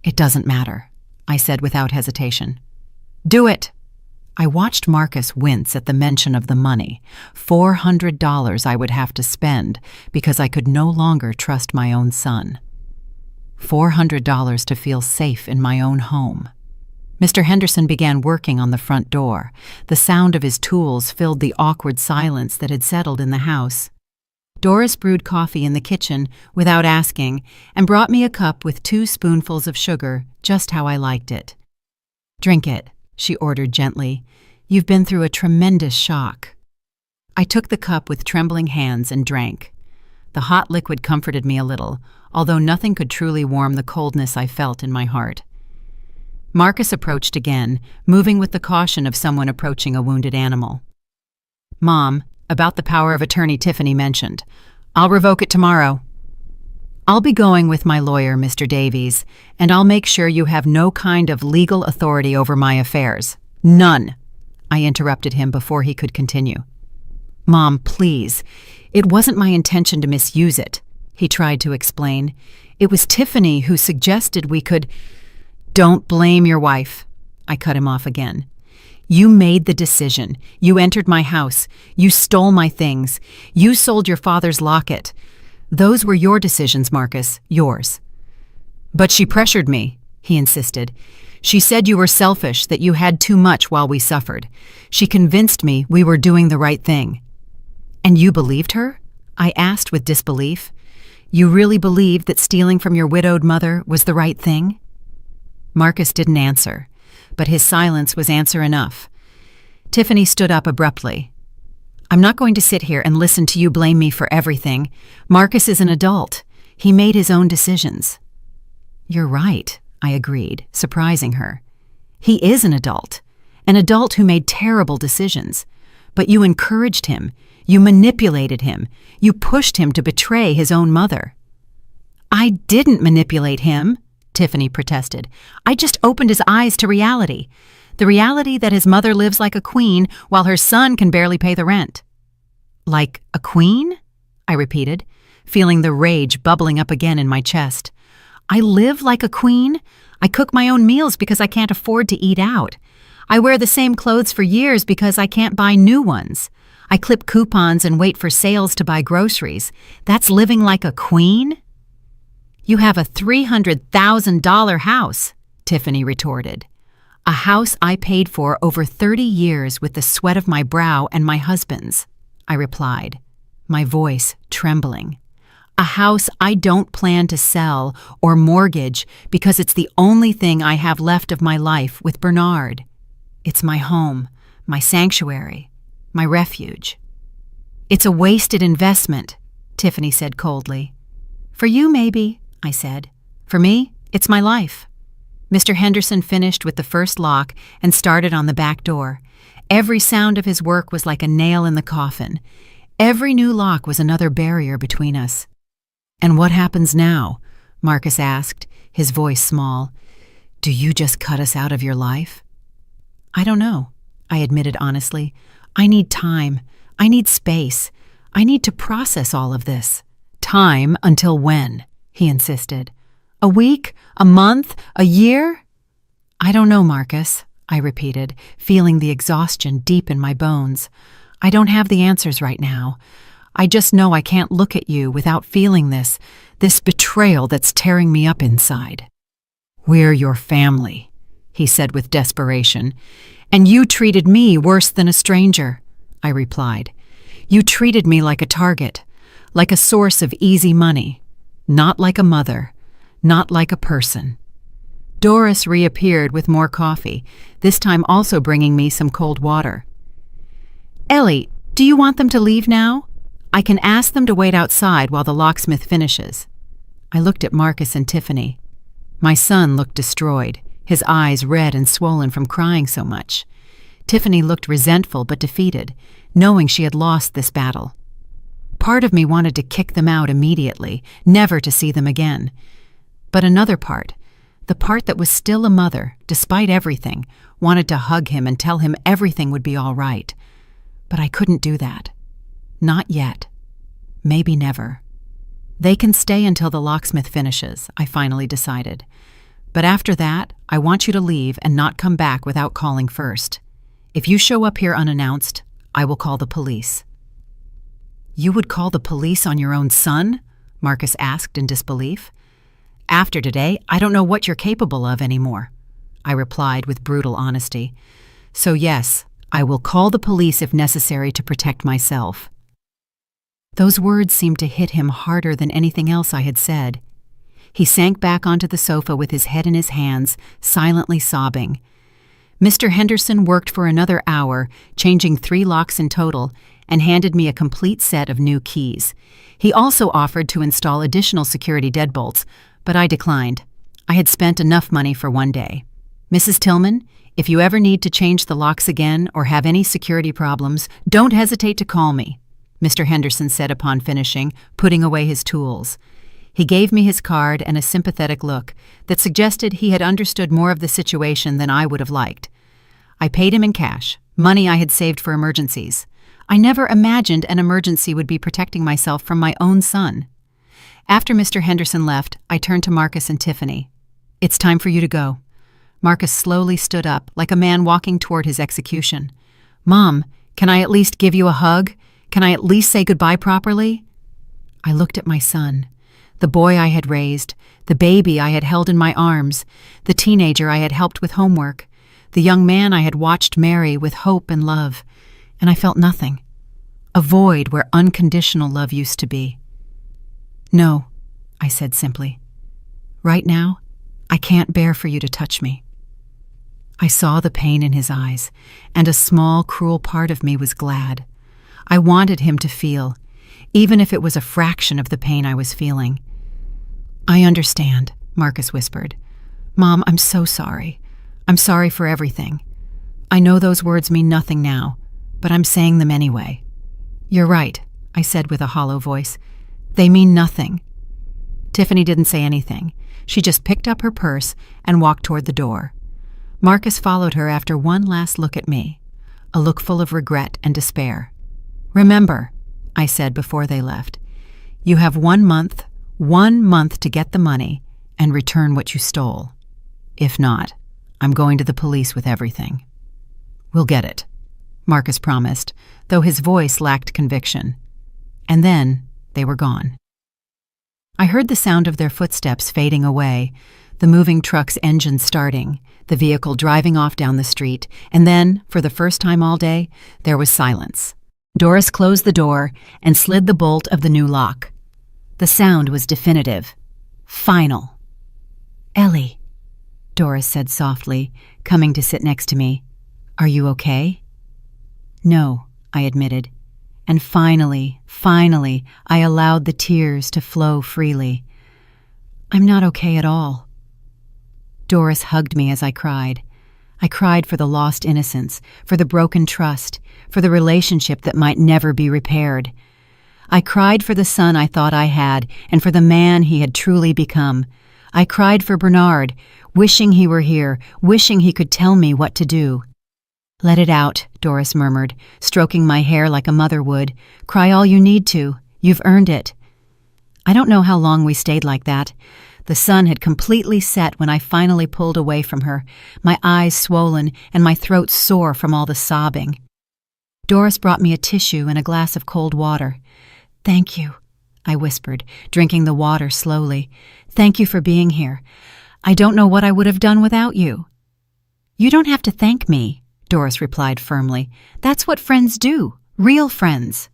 It doesn't matter, I said without hesitation. Do it! I watched Marcus wince at the mention of the money, $400 I would have to spend because I could no longer trust my own son. $400 to feel safe in my own home. Mr. Henderson began working on the front door. The sound of his tools filled the awkward silence that had settled in the house. Doris brewed coffee in the kitchen without asking and brought me a cup with 2 spoonfuls of sugar, just how I liked it. Drink it, she ordered gently. You've been through a tremendous shock. I took the cup with trembling hands and drank. The hot liquid comforted me a little, although nothing could truly warm the coldness I felt in my heart. Marcus approached again, moving with the caution of someone approaching a wounded animal. Mom, about the power of attorney Tiffany mentioned. I'll revoke it tomorrow. I'll be going with my lawyer, Mr. Davies, and I'll make sure you have no kind of legal authority over my affairs. None. I interrupted him before he could continue. Mom, please. It wasn't my intention to misuse it, he tried to explain. It was Tiffany who suggested we could... Don't blame your wife. I cut him off again. You made the decision. You entered my house. You stole my things. You sold your father's locket. Those were your decisions, Marcus, yours. But she pressured me, he insisted. She said you were selfish, that you had too much while we suffered. She convinced me we were doing the right thing. And you believed her? I asked with disbelief. You really believed that stealing from your widowed mother was the right thing? Marcus didn't answer, but his silence was answer enough. Tiffany stood up abruptly. I'm not going to sit here and listen to you blame me for everything. Marcus is an adult. He made his own decisions. You're right, I agreed, surprising her. He is an adult who made terrible decisions. But you encouraged him. You manipulated him. You pushed him to betray his own mother. I didn't manipulate him, Tiffany protested. I just opened his eyes to reality. The reality that his mother lives like a queen while her son can barely pay the rent. Like a queen? I repeated, feeling the rage bubbling up again in my chest. I live like a queen? I cook my own meals because I can't afford to eat out. I wear the same clothes for years because I can't buy new ones. I clip coupons and wait for sales to buy groceries. That's living like a queen? You have a $300,000 house, Tiffany retorted. A house I paid for over 30 years with the sweat of my brow and my husband's, I replied, my voice trembling. A house I don't plan to sell or mortgage because it's the only thing I have left of my life with Bernard. It's my home, my sanctuary, my refuge. It's a wasted investment, Tiffany said coldly. For you, maybe, I said. For me, it's my life. Mr. Henderson finished with the first lock and started on the back door. Every sound of his work was like a nail in the coffin. Every new lock was another barrier between us. And what happens now? Marcus asked, his voice small. Do you just cut us out of your life? I don't know, I admitted honestly. I need time. I need space. I need to process all of this. Time until when? He insisted. A week? A month? A year? I don't know, Marcus, I repeated, feeling the exhaustion deep in my bones. I don't have the answers right now. I just know I can't look at you without feeling this betrayal that's tearing me up inside. We're your family, he said with desperation. And you treated me worse than a stranger, I replied. You treated me like a target, like a source of easy money, not like a mother, not like a person. Doris reappeared with more coffee, this time also bringing me some cold water. Ellie, do you want them to leave now? I can ask them to wait outside while the locksmith finishes. I looked at Marcus and Tiffany. My son looked destroyed, his eyes red and swollen from crying so much. Tiffany looked resentful but defeated, knowing she had lost this battle. Part of me wanted to kick them out immediately, never to see them again. But another part, the part that was still a mother, despite everything, wanted to hug him and tell him everything would be all right. But I couldn't do that. Not yet. Maybe never. They can stay until the locksmith finishes, I finally decided. But after that, I want you to leave and not come back without calling first. If you show up here unannounced, I will call the police. You would call the police on your own son? Marcus asked in disbelief. After today, I don't know what you're capable of anymore, I replied with brutal honesty. So yes, I will call the police if necessary to protect myself. Those words seemed to hit him harder than anything else I had said. He sank back onto the sofa with his head in his hands, silently sobbing. Mr. Henderson worked for another hour, changing 3 locks in total, and handed me a complete set of new keys. He also offered to install additional security deadbolts, but I declined. I had spent enough money for one day. Mrs. Tillman, if you ever need to change the locks again or have any security problems, don't hesitate to call me, Mr. Henderson said upon finishing, putting away his tools. He gave me his card and a sympathetic look that suggested he had understood more of the situation than I would have liked. I paid him in cash, money I had saved for emergencies. I never imagined an emergency would be protecting myself from my own son. After Mr. Henderson left, I turned to Marcus and Tiffany. It's time for you to go. Marcus slowly stood up, like a man walking toward his execution. "Mom, can I at least give you a hug? Can I at least say goodbye properly?" I looked at my son, the boy I had raised, the baby I had held in my arms, the teenager I had helped with homework, the young man I had watched marry with hope and love, and I felt nothing. A void where unconditional love used to be. "No," I said simply. "Right now, I can't bear for you to touch me." I saw the pain in his eyes, and a small, cruel part of me was glad. I wanted him to feel, even if it was a fraction of the pain I was feeling. "I understand," Marcus whispered. "Mom, I'm so sorry. I'm sorry for everything. I know those words mean nothing now, but I'm saying them anyway." "You're right," I said with a hollow voice. "They mean nothing." Tiffany didn't say anything. She just picked up her purse and walked toward the door. Marcus followed her after one last look at me, a look full of regret and despair. "Remember," I said before they left, "you have 1 month to get the money and return what you stole. If not, I'm going to the police with everything." "We'll get it," Marcus promised, though his voice lacked conviction. And then they were gone. I heard the sound of their footsteps fading away, the moving truck's engine starting, the vehicle driving off down the street, and then, for the first time all day, there was silence. Doris closed the door and slid the bolt of the new lock. The sound was definitive. Final. "Ellie," Doris said softly, coming to sit next to me. "Are you okay?" "No," I admitted. And finally, I allowed the tears to flow freely. "I'm not okay at all." Doris hugged me as I cried. I cried for the lost innocence, for the broken trust, for the relationship that might never be repaired. I cried for the son I thought I had, and for the man he had truly become. I cried for Bernard, wishing he were here, wishing he could tell me what to do. "Let it out," Doris murmured, stroking my hair like a mother would. "Cry all you need to. You've earned it." I don't know how long we stayed like that. The sun had completely set when I finally pulled away from her, my eyes swollen and my throat sore from all the sobbing. Doris brought me a tissue and a glass of cold water. "Thank you," I whispered, drinking the water slowly. "Thank you for being here. I don't know what I would have done without you." "You don't have to thank me," Doris replied firmly. "That's what friends do, real friends."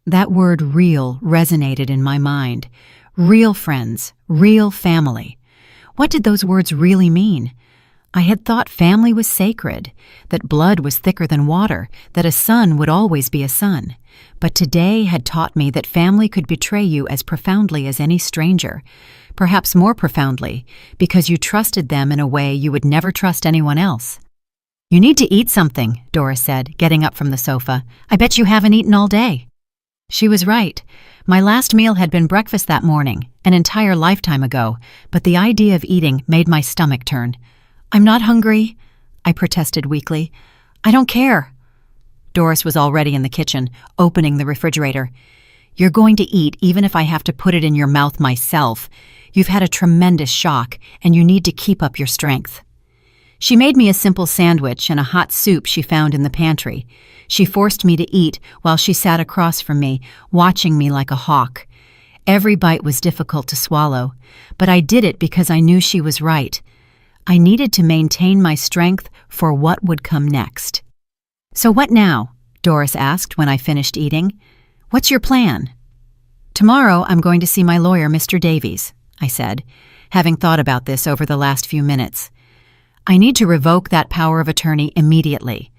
That word real resonated in my mind. Real friends, real family. What did those words really mean? I had thought family was sacred, that blood was thicker than water, that a son would always be a son. But today had taught me that family could betray you as profoundly as any stranger, perhaps more profoundly, because you trusted them in a way you would never trust anyone else. "You need to eat something," Doris said, getting up from the sofa. "I bet you haven't eaten all day." She was right. My last meal had been breakfast that morning, an entire lifetime ago, but the idea of eating made my stomach turn. "I'm not hungry," I protested weakly. "I don't care." Doris was already in the kitchen, opening the refrigerator. "You're going to eat even if I have to put it in your mouth myself. You've had a tremendous shock, and you need to keep up your strength." She made me a simple sandwich and a hot soup she found in the pantry. She forced me to eat while she sat across from me, watching me like a hawk. Every bite was difficult to swallow, but I did it because I knew she was right. I needed to maintain my strength for what would come next. "So what now?" Doris asked when I finished eating. "What's your plan?" "Tomorrow I'm going to see my lawyer, Mr. Davies," I said, having thought about this over the last few minutes. "I need to revoke that power of attorney immediately.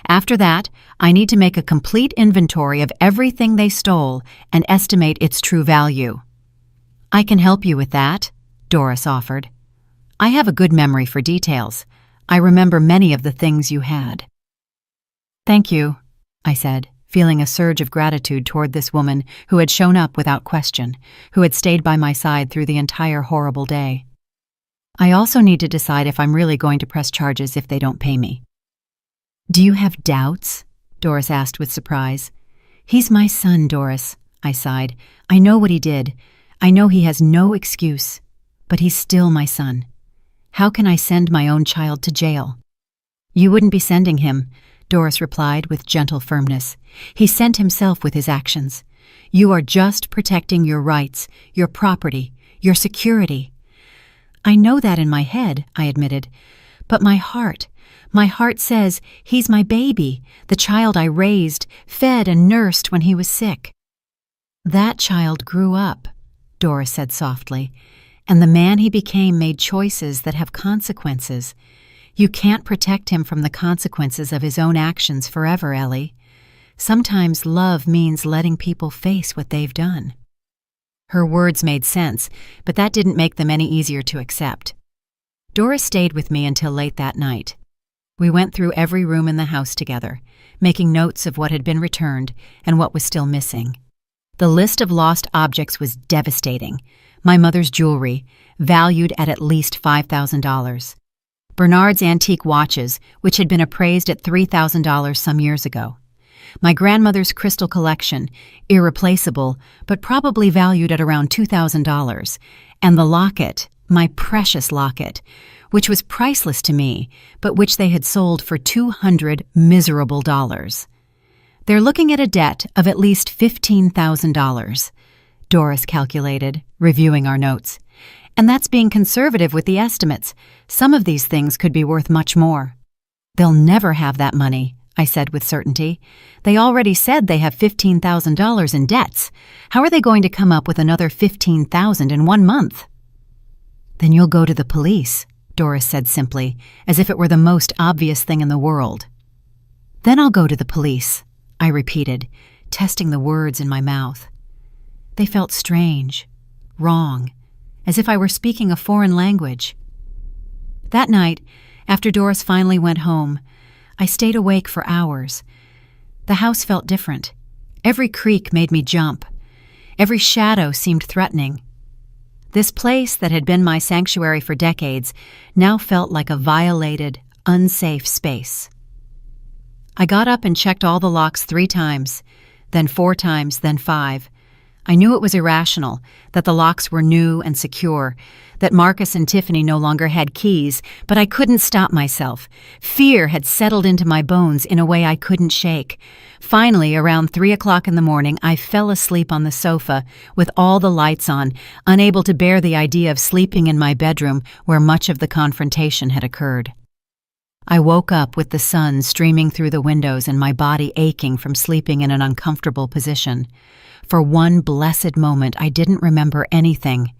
After that, I need to make a complete inventory of everything they stole and estimate its true value." "I can help you with that," Doris offered. "I have a good memory for details. I remember many of the things you had." "Thank you," I said, feeling a surge of gratitude toward this woman who had shown up without question, who had stayed by my side through the entire horrible day. "I also need to decide if I'm really going to press charges if they don't pay me." "Do you have doubts?" Doris asked with surprise. "He's my son, Doris," I sighed. "I know what he did. I know he has no excuse. But he's still my son." How can I send my own child to jail?" "You wouldn't be sending him," Doris replied with gentle firmness. "He sent himself with his actions. You are just protecting your rights, your property, your security." "I know that in my head," I admitted. "But my heart says he's my baby, the child I raised, fed and nursed when he was sick." "That child grew up," Doris said softly, "and the man he became made choices that have consequences. You can't protect him from the consequences of his own actions forever, Ellie. Sometimes love means letting people face what they've done." Her words made sense, but that didn't make them any easier to accept. Doris stayed with me until late that night. We went through every room in the house together, making notes of what had been returned and what was still missing. The list of lost objects was devastating. My mother's jewelry, valued at least $5,000. Bernard's antique watches, which had been appraised at $3,000 some years ago. My grandmother's crystal collection, irreplaceable, but probably valued at around $2,000. And the locket, my precious locket, which was priceless to me, but which they had sold for $200 miserable dollars. "They're looking at a debt of at least $15,000, Doris calculated, reviewing our notes. "And that's being conservative with the estimates. Some of these things could be worth much more." "They'll never have that money," I said with certainty. "They already said they have $15,000 in debts. How are they going to come up with another $15,000 in 1 month?" "Then you'll go to the police," Doris said simply, as if it were the most obvious thing in the world. "Then I'll go to the police," I repeated, testing the words in my mouth. They felt strange, wrong, as if I were speaking a foreign language. That night, after Doris finally went home, I stayed awake for hours. The house felt different. Every creak made me jump. Every shadow seemed threatening. This place that had been my sanctuary for decades now felt like a violated, unsafe space. I got up and checked all the locks 3 times, then 4 times, then 5. I knew it was irrational, that the locks were new and secure, that Marcus and Tiffany no longer had keys, but I couldn't stop myself. Fear had settled into my bones in a way I couldn't shake. Finally, around 3 o'clock in the morning, I fell asleep on the sofa with all the lights on, unable to bear the idea of sleeping in my bedroom where much of the confrontation had occurred. I woke up with the sun streaming through the windows and my body aching from sleeping in an uncomfortable position. For one blessed moment, I didn't remember anything.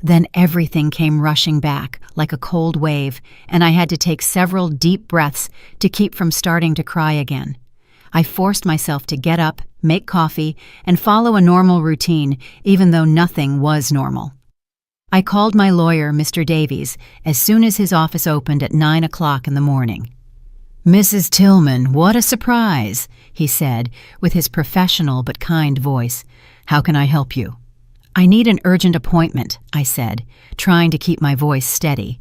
Then everything came rushing back like a cold wave, and I had to take several deep breaths to keep from starting to cry again. I forced myself to get up, make coffee, and follow a normal routine, even though nothing was normal. I called my lawyer, Mr. Davies, as soon as his office opened at 9 o'clock in the morning. "Mrs. Tillman, what a surprise," he said, with his professional but kind voice. "How can I help you?" "I need an urgent appointment," I said, trying to keep my voice steady.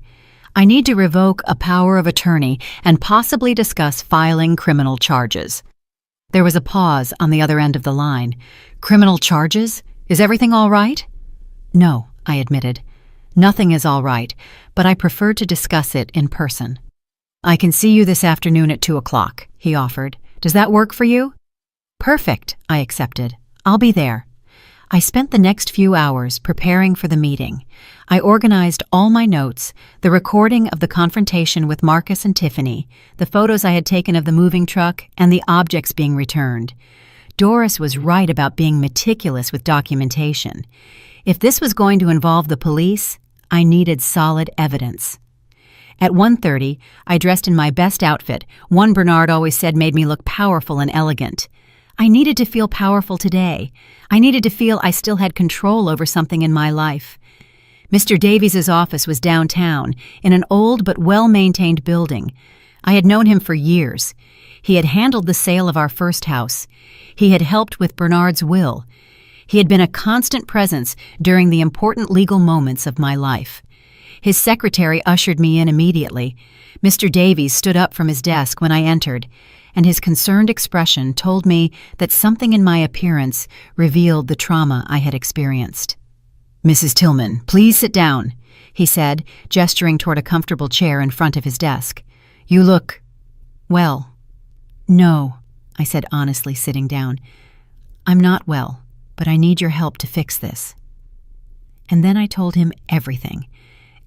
"I need to revoke a power of attorney and possibly discuss filing criminal charges." There was a pause on the other end of the line. "Criminal charges? Is everything all right?" "No," I admitted. "Nothing is all right, but I prefer to discuss it in person." "I can see you this afternoon at 2 o'clock, he offered. "Does that work for you?" "Perfect," I accepted. "I'll be there." I spent the next few hours preparing for the meeting. I organized all my notes, the recording of the confrontation with Marcus and Tiffany, the photos I had taken of the moving truck, and the objects being returned. Doris was right about being meticulous with documentation. If this was going to involve the police, I needed solid evidence. At 1:30, I dressed in my best outfit, one Bernard always said made me look powerful and elegant. I needed to feel powerful today. I needed to feel I still had control over something in my life. Mr. Davies' office was downtown, in an old but well-maintained building. I had known him for years. He had handled the sale of our first house. He had helped with Bernard's will. He had been a constant presence during the important legal moments of my life. His secretary ushered me in immediately. Mr. Davies stood up from his desk when I entered, and his concerned expression told me that something in my appearance revealed the trauma I had experienced. Mrs. Tillman, please sit down, he said, gesturing toward a comfortable chair in front of his desk. You look, well. No, I said honestly, sitting down. I'm not well, but I need your help to fix this. And then I told him everything,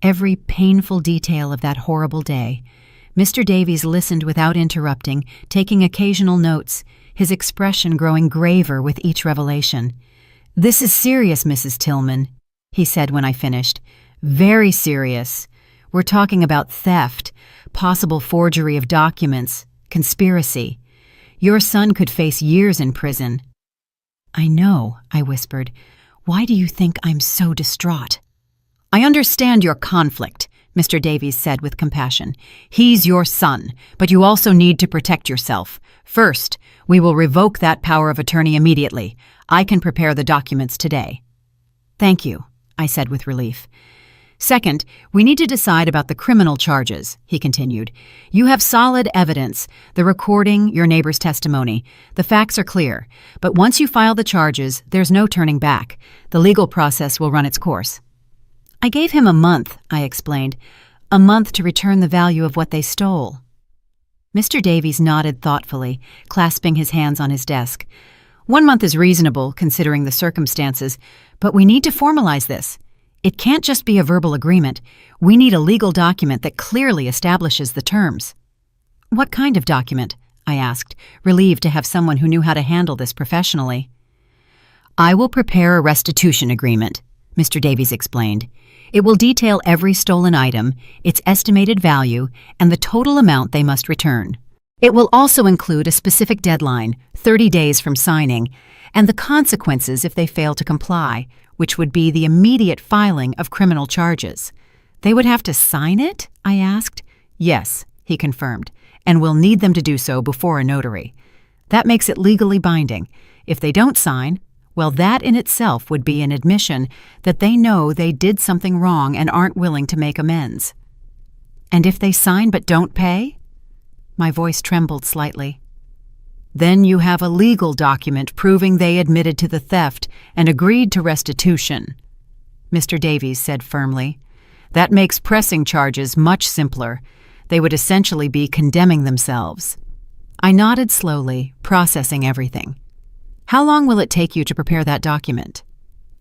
every painful detail of that horrible day. Mr. Davies listened without interrupting, taking occasional notes, his expression growing graver with each revelation. This is serious, Mrs. Tillman, he said when I finished. Very serious. We're talking about theft, possible forgery of documents, conspiracy. Your son could face years in prison. I know, I whispered. Why do you think I'm so distraught? I understand your conflict, Mr. Davies said with compassion. He's your son, but you also need to protect yourself. First, we will revoke that power of attorney immediately. I can prepare the documents today. Thank you, I said with relief. Second, we need to decide about the criminal charges, he continued. You have solid evidence, the recording, your neighbor's testimony. The facts are clear, but once you file the charges, there's no turning back. The legal process will run its course. I gave him a month, I explained. A month to return the value of what they stole. Mr. Davies nodded thoughtfully, clasping his hands on his desk. 1 month is reasonable, considering the circumstances, but we need to formalize this. It can't just be a verbal agreement. We need a legal document that clearly establishes the terms. What kind of document? I asked, relieved to have someone who knew how to handle this professionally. I will prepare a restitution agreement, Mr. Davies explained. It will detail every stolen item, its estimated value, and the total amount they must return. It will also include a specific deadline, 30 days from signing, and the consequences if they fail to comply, which would be the immediate filing of criminal charges. They would have to sign it? I asked. Yes, he confirmed, and we'll need them to do so before a notary. That makes it legally binding. If they don't sign, well, that in itself would be an admission that they know they did something wrong and aren't willing to make amends. And if they sign but don't pay? My voice trembled slightly. Then you have a legal document proving they admitted to the theft and agreed to restitution, Mr. Davies said firmly. That makes pressing charges much simpler. They would essentially be condemning themselves. I nodded slowly, processing everything. How long will it take you to prepare that document?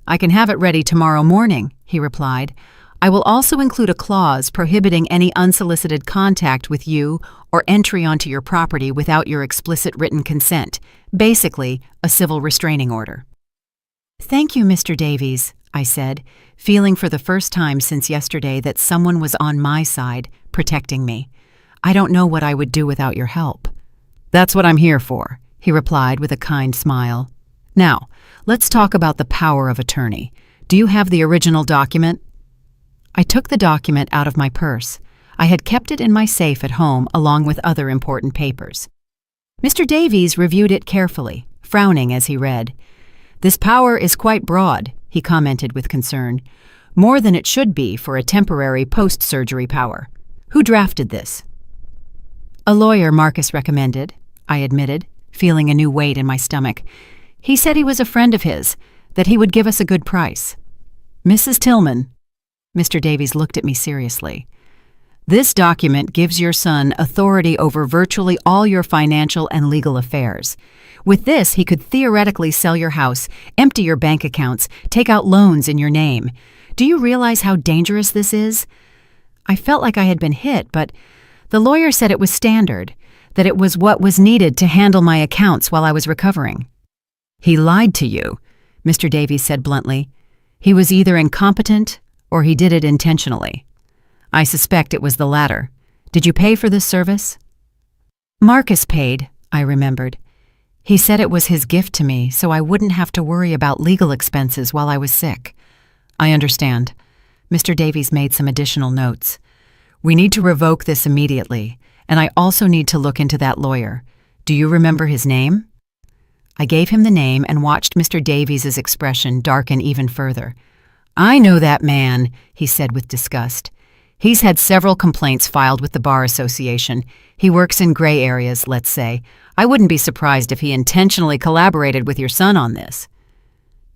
I can have it ready tomorrow morning, he replied. I will also include a clause prohibiting any unsolicited contact with you or entry onto your property without your explicit written consent, basically a civil restraining order. Thank you, Mr. Davies, I said, feeling for the first time since yesterday that someone was on my side, protecting me. I don't know what I would do without your help. That's what I'm here for, he replied with a kind smile. Now, let's talk about the power of attorney. Do you have the original document? I took the document out of my purse. I had kept it in my safe at home along with other important papers. Mr. Davies reviewed it carefully, frowning as he read. This power is quite broad, he commented with concern. More than it should be for a temporary post-surgery power. Who drafted this? A lawyer Marcus recommended, I admitted, feeling a new weight in my stomach. He said he was a friend of his, that he would give us a good price. Mrs. Tillman, Mr. Davies looked at me seriously. This document gives your son authority over virtually all your financial and legal affairs. With this, he could theoretically sell your house, empty your bank accounts, take out loans in your name. Do you realize how dangerous this is? I felt like I had been hit, but the lawyer said it was standard, that it was what was needed to handle my accounts while I was recovering. He lied to you, Mr. Davies said bluntly. He was either incompetent or he did it intentionally. I suspect it was the latter. Did you pay for this service? Marcus paid, I remembered. He said it was his gift to me so I wouldn't have to worry about legal expenses while I was sick. I understand. Mr. Davies made some additional notes. We need to revoke this immediately, and I also need to look into that lawyer. Do you remember his name? I gave him the name and watched Mr. Davies' expression darken even further. I know that man, he said with disgust. He's had several complaints filed with the Bar Association. He works in gray areas, let's say. I wouldn't be surprised if he intentionally collaborated with your son on this.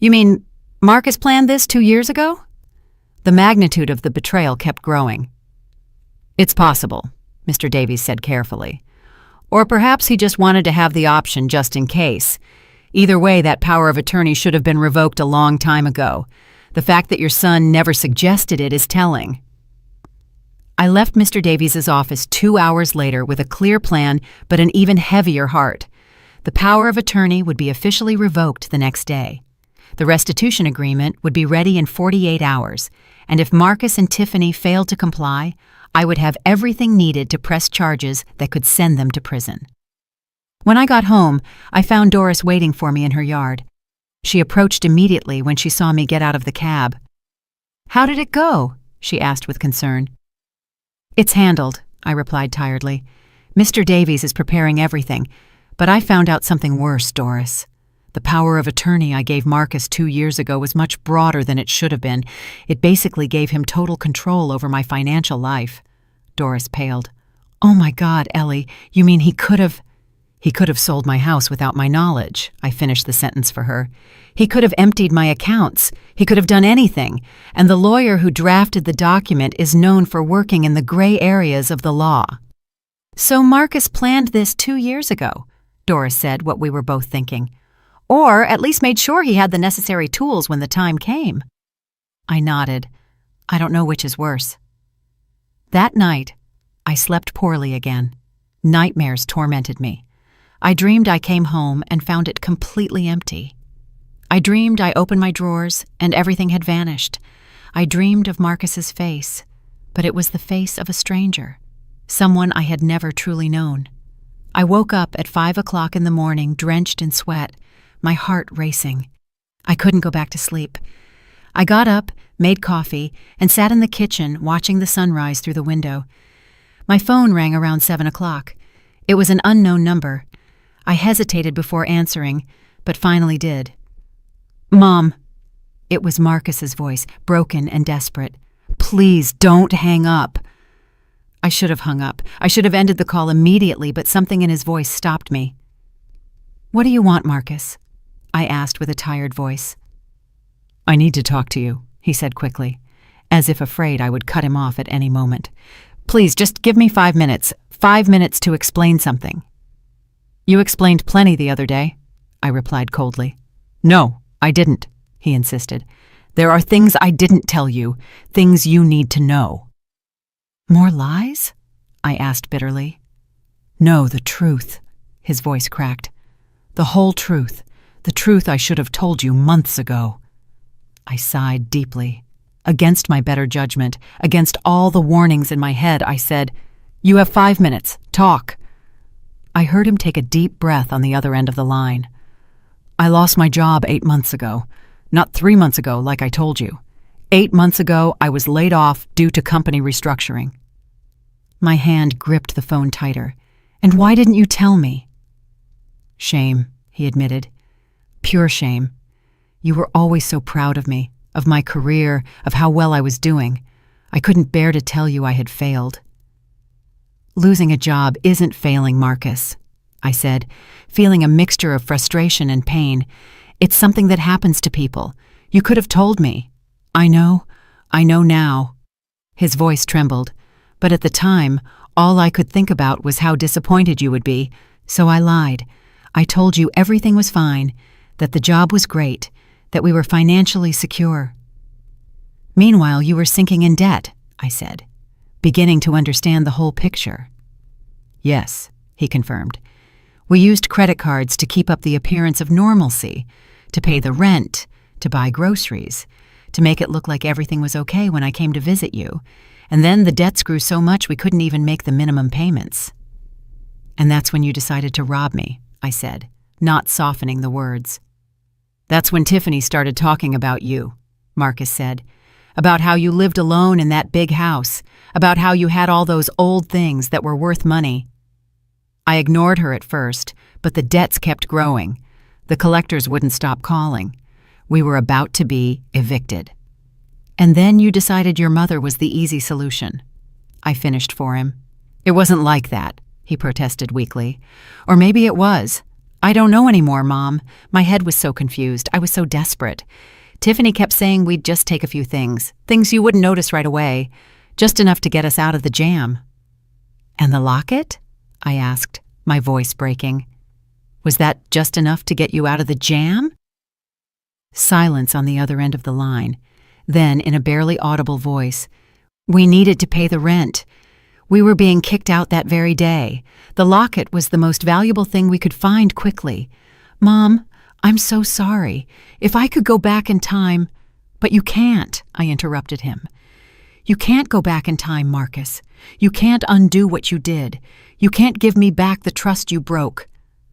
You mean Marcus planned this 2 years ago? The magnitude of the betrayal kept growing. It's possible, Mr. Davies said carefully. Or perhaps he just wanted to have the option just in case. Either way, that power of attorney should have been revoked a long time ago. The fact that your son never suggested it is telling. I left Mr. Davies's office 2 hours later with a clear plan but an even heavier heart. The power of attorney would be officially revoked the next day. The restitution agreement would be ready in 48 hours, and if Marcus and Tiffany failed to comply, I would have everything needed to press charges that could send them to prison. When I got home, I found Doris waiting for me in her yard. She approached immediately when she saw me get out of the cab. "How did it go?" she asked with concern. "It's handled," I replied tiredly. "Mr. Davies is preparing everything, but I found out something worse, Doris. The power of attorney I gave Marcus 2 years ago was much broader than it should have been. It basically gave him total control over my financial life." Doris paled. "Oh my God, Ellie, you mean he could have—" "He could have sold my house without my knowledge," I finished the sentence for her. "He could have emptied my accounts. He could have done anything. And the lawyer who drafted the document is known for working in the gray areas of the law." "So Marcus planned this 2 years ago," Doris said, what we were both thinking. "Or at least made sure he had the necessary tools when the time came." I nodded. I don't know which is worse. That night, I slept poorly again. Nightmares tormented me. I dreamed I came home and found it completely empty. I dreamed I opened my drawers and everything had vanished. I dreamed of Marcus's face, but it was the face of a stranger, someone I had never truly known. I woke up at 5 o'clock in the morning, drenched in sweat, my heart racing. I couldn't go back to sleep. I got up, made coffee, and sat in the kitchen watching the sunrise through the window. My phone rang around 7 o'clock. It was an unknown number. I hesitated before answering, but finally did. "Mom." It was Marcus's voice, broken and desperate. "Please don't hang up." I should have hung up. I should have ended the call immediately, but something in his voice stopped me. "What do you want, Marcus?" I asked with a tired voice. "I need to talk to you," he said quickly, as if afraid I would cut him off at any moment. "Please, just give me 5 minutes. 5 minutes to explain something." "You explained plenty the other day," I replied coldly. "No, I didn't," he insisted. "There are things I didn't tell you, things you need to know." "More lies?" I asked bitterly. "No, the truth," his voice cracked. "The whole truth, the truth I should have told you months ago." I sighed deeply. Against my better judgment, against all the warnings in my head, I said, "You have 5 minutes. Talk." I heard him take a deep breath on the other end of the line. "I lost my job 8 months ago. Not 3 months ago, like I told you. 8 months ago, I was laid off due to company restructuring." My hand gripped the phone tighter. "And why didn't you tell me?" "Shame," he admitted. "Pure shame. You were always so proud of me, of my career, of how well I was doing. I couldn't bear to tell you I had failed." "Losing a job isn't failing, Marcus," I said, feeling a mixture of frustration and pain. "It's something that happens to people. You could have told me." I know now." His voice trembled, but at the time, all I could think about was how disappointed you would be, so I lied. I told you everything was fine, that the job was great, that we were financially secure. "Meanwhile, you were sinking in debt," I said, beginning to understand the whole picture. "Yes," he confirmed. "We used credit cards to keep up the appearance of normalcy, to pay the rent, to buy groceries, to make it look like everything was okay when I came to visit you. And then the debts grew so much we couldn't even make the minimum payments." "And that's when you decided to rob me," I said, not softening the words. "That's when Tiffany started talking about you," Marcus said. "About how you lived alone in that big house, about how you had all those old things that were worth money." I ignored her at first, but the debts kept growing. The collectors wouldn't stop calling. We were about to be evicted. "And then you decided your mother was the easy solution," I finished for him. "It wasn't like that," he protested weakly. "Or maybe it was. I don't know anymore, Mom. My head was so confused. I was so desperate. Tiffany kept saying we'd just take a few things you wouldn't notice right away, just enough to get us out of the jam. And the locket? I asked, my voice breaking. Was that just enough to get you out of the jam? Silence on the other end of the line. Then, in a barely audible voice, we needed to pay the rent. We were being kicked out that very day. The locket was the most valuable thing we could find quickly. Mom, I'm so sorry. If I could go back in time— But you can't, I interrupted him. You can't go back in time, Marcus. You can't undo what you did. You can't give me back the trust you broke.